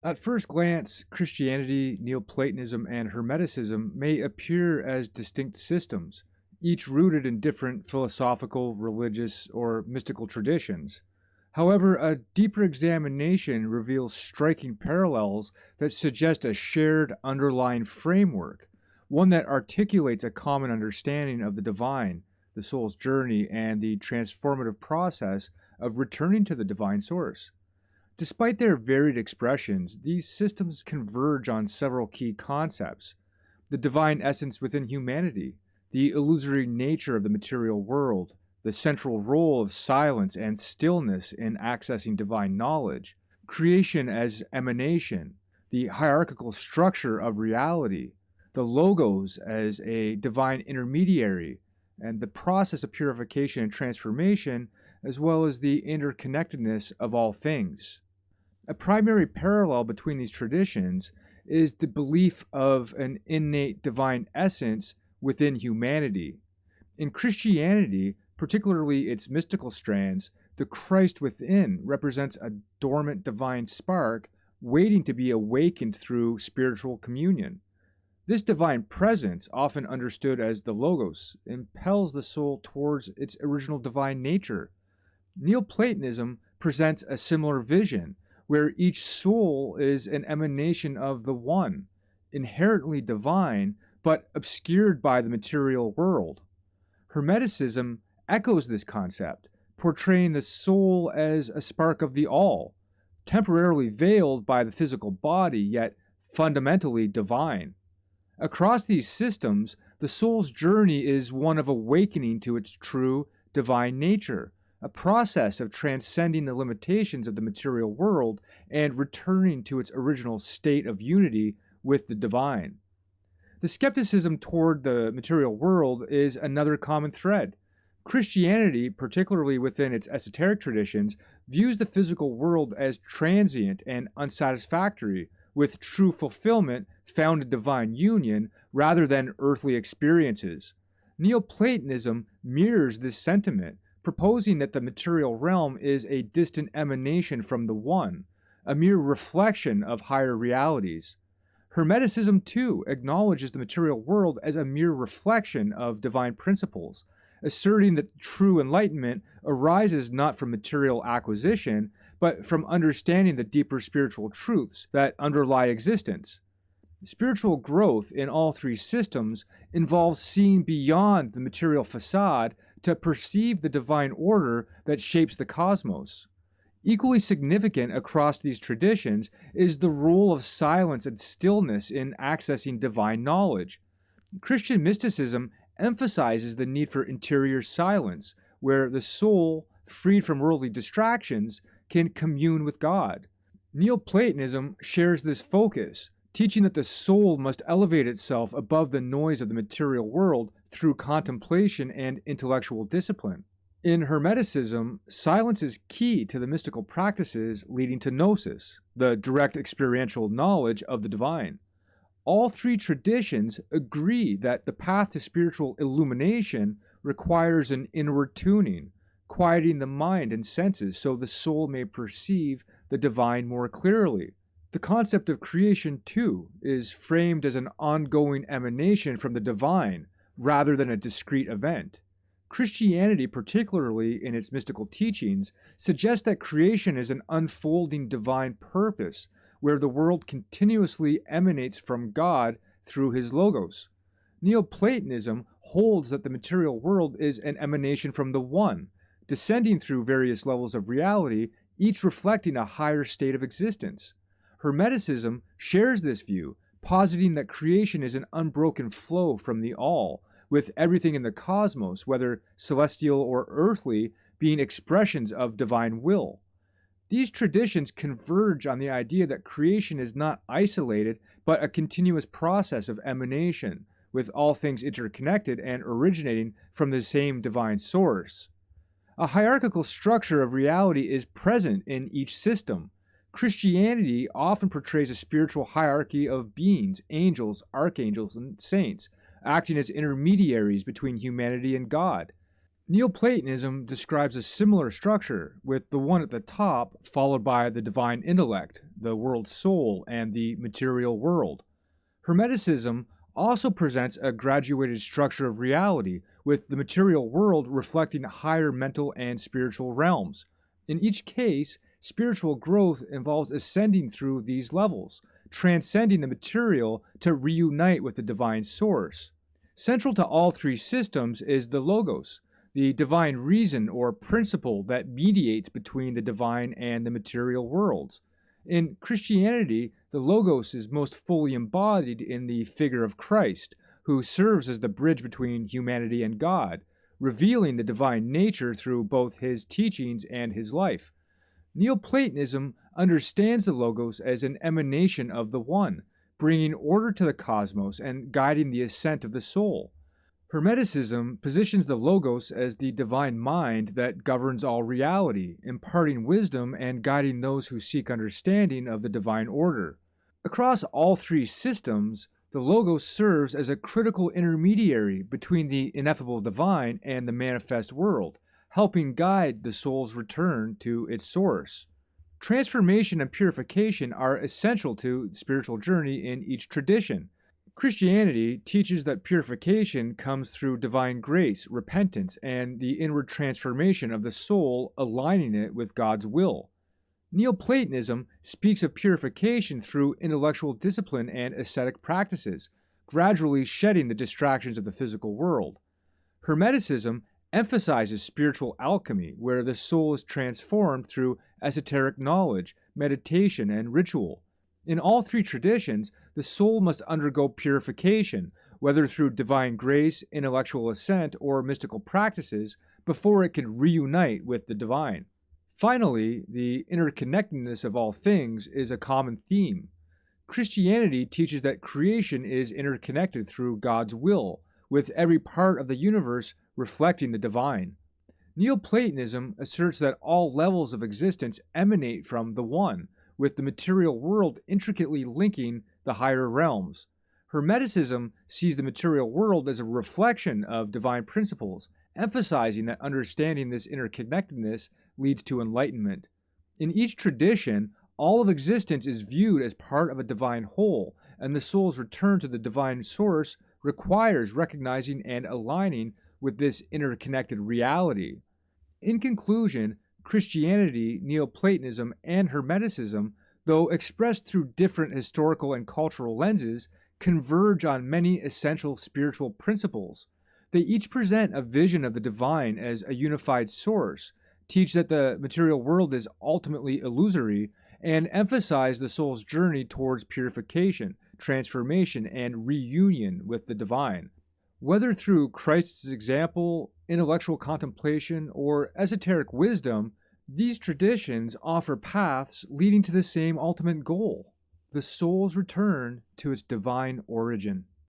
At first glance, Christianity, Neoplatonism, and Hermeticism may appear as distinct systems, each rooted in different philosophical, religious, or mystical traditions. However, a deeper examination reveals striking parallels that suggest a shared underlying framework, one that articulates a common understanding of the divine, the soul's journey, and the transformative process of returning to the divine source. Despite their varied expressions, these systems converge on several key concepts: the divine essence within humanity, the illusory nature of the material world, the central role of silence and stillness in accessing divine knowledge, creation as emanation, the hierarchical structure of reality, the logos as a divine intermediary, and the process of purification and transformation, as well as the interconnectedness of all things. A primary parallel between these traditions is the belief of an innate divine essence within humanity. In Christianity, particularly its mystical strands, the Christ within represents a dormant divine spark waiting to be awakened through spiritual communion. This divine presence, often understood as the Logos, impels the soul towards its original divine nature. Neoplatonism presents a similar vision, where each soul is an emanation of the One, inherently divine, but obscured by the material world. Hermeticism echoes this concept, portraying the soul as a spark of the all, temporarily veiled by the physical body, yet fundamentally divine. Across these systems, the soul's journey is one of awakening to its true divine nature, a process of transcending the limitations of the material world and returning to its original state of unity with the divine. The skepticism toward the material world is another common thread. Christianity, particularly within its esoteric traditions, views the physical world as transient and unsatisfactory, with true fulfillment found in divine union rather than earthly experiences. Neoplatonism mirrors this sentiment, proposing that the material realm is a distant emanation from the One, a mere reflection of higher realities. Hermeticism, too, acknowledges the material world as a mere reflection of divine principles, asserting that true enlightenment arises not from material acquisition, but from understanding the deeper spiritual truths that underlie existence. Spiritual growth in all three systems involves seeing beyond the material facade to perceive the divine order that shapes the cosmos. Equally significant across these traditions is the role of silence and stillness in accessing divine knowledge. Christian mysticism emphasizes the need for interior silence, where the soul, freed from worldly distractions, can commune with God. Neoplatonism shares this focus, teaching that the soul must elevate itself above the noise of the material world through contemplation and intellectual discipline. In Hermeticism, silence is key to the mystical practices leading to gnosis, the direct experiential knowledge of the divine. All three traditions agree that the path to spiritual illumination requires an inward tuning, quieting the mind and senses so the soul may perceive the divine more clearly. The concept of creation, too, is framed as an ongoing emanation from the divine rather than a discrete event. Christianity, particularly in its mystical teachings, suggests that creation is an unfolding divine purpose where the world continuously emanates from God through his logos. Neoplatonism holds that the material world is an emanation from the One, descending through various levels of reality, each reflecting a higher state of existence. Hermeticism shares this view, positing that creation is an unbroken flow from the all, with everything in the cosmos, whether celestial or earthly, being expressions of divine will. These traditions converge on the idea that creation is not isolated, but a continuous process of emanation, with all things interconnected and originating from the same divine source. A hierarchical structure of reality is present in each system. Christianity often portrays a spiritual hierarchy of beings, angels, archangels, and saints, acting as intermediaries between humanity and God. Neoplatonism describes a similar structure, with the one at the top followed by the divine intellect, the world's soul, and the material world. Hermeticism also presents a graduated structure of reality, with the material world reflecting higher mental and spiritual realms. In each case, spiritual growth involves ascending through these levels, transcending the material to reunite with the divine source. Central to all three systems is the Logos, the divine reason or principle that mediates between the divine and the material worlds. In Christianity, the Logos is most fully embodied in the figure of Christ, who serves as the bridge between humanity and God, revealing the divine nature through both his teachings and his life. Neoplatonism understands the Logos as an emanation of the One, bringing order to the cosmos and guiding the ascent of the soul. Hermeticism positions the Logos as the divine mind that governs all reality, imparting wisdom and guiding those who seek understanding of the divine order. Across all three systems, the Logos serves as a critical intermediary between the ineffable divine and the manifest world, helping guide the soul's return to its source. Transformation and purification are essential to the spiritual journey in each tradition. Christianity teaches that purification comes through divine grace, repentance, and the inward transformation of the soul, aligning it with God's will. Neoplatonism speaks of purification through intellectual discipline and ascetic practices, gradually shedding the distractions of the physical world. Hermeticism emphasizes spiritual alchemy, where the soul is transformed through esoteric knowledge, meditation, and ritual. In all three traditions, the soul must undergo purification, whether through divine grace, intellectual ascent, or mystical practices, before it can reunite with the divine. Finally, the interconnectedness of all things is a common theme. Christianity teaches that creation is interconnected through God's will, with every part of the universe reflecting the divine. Neoplatonism asserts that all levels of existence emanate from the One, with the material world intricately linking the higher realms. Hermeticism sees the material world as a reflection of divine principles, emphasizing that understanding this interconnectedness leads to enlightenment. In each tradition, all of existence is viewed as part of a divine whole, and the soul's return to the divine source requires recognizing and aligning with this interconnected reality. In conclusion, Christianity, Neoplatonism, and Hermeticism, though expressed through different historical and cultural lenses, converge on many essential spiritual principles. They each present a vision of the divine as a unified source, teach that the material world is ultimately illusory, and emphasize the soul's journey towards purification, transformation, and reunion with the divine. Whether through Christ's example, intellectual contemplation, or esoteric wisdom, these traditions offer paths leading to the same ultimate goal, the soul's return to its divine origin.